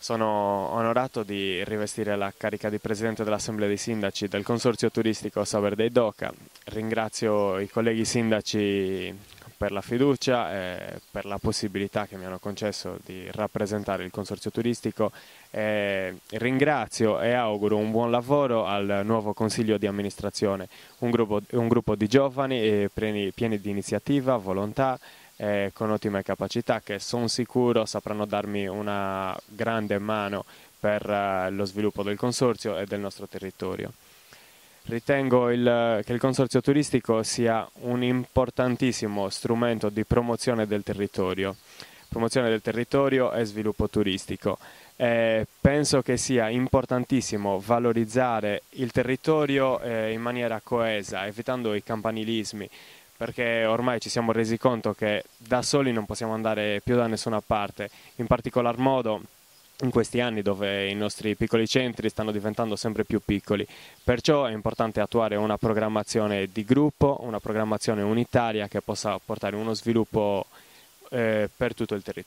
Sono onorato di rivestire la carica di Presidente dell'Assemblea dei Sindaci del Consorzio Turistico Saber dei Doca. Ringrazio i colleghi sindaci per la fiducia e per la possibilità che mi hanno concesso di rappresentare il Consorzio Turistico. Ringrazio e auguro un buon lavoro al nuovo Consiglio di amministrazione, un gruppo di giovani pieni di iniziativa, volontà, con ottime capacità che sono sicuro sapranno darmi una grande mano per lo sviluppo del consorzio e del nostro territorio. Ritengo che il consorzio turistico sia un importantissimo strumento di promozione del territorio e sviluppo turistico. Penso che sia importantissimo valorizzare il territorio in maniera coesa, evitando i campanilismi, perché ormai ci siamo resi conto che da soli non possiamo andare più da nessuna parte, in particolar modo in questi anni dove i nostri piccoli centri stanno diventando sempre più piccoli. Perciò è importante attuare una programmazione di gruppo, una programmazione unitaria che possa portare uno sviluppo per tutto il territorio.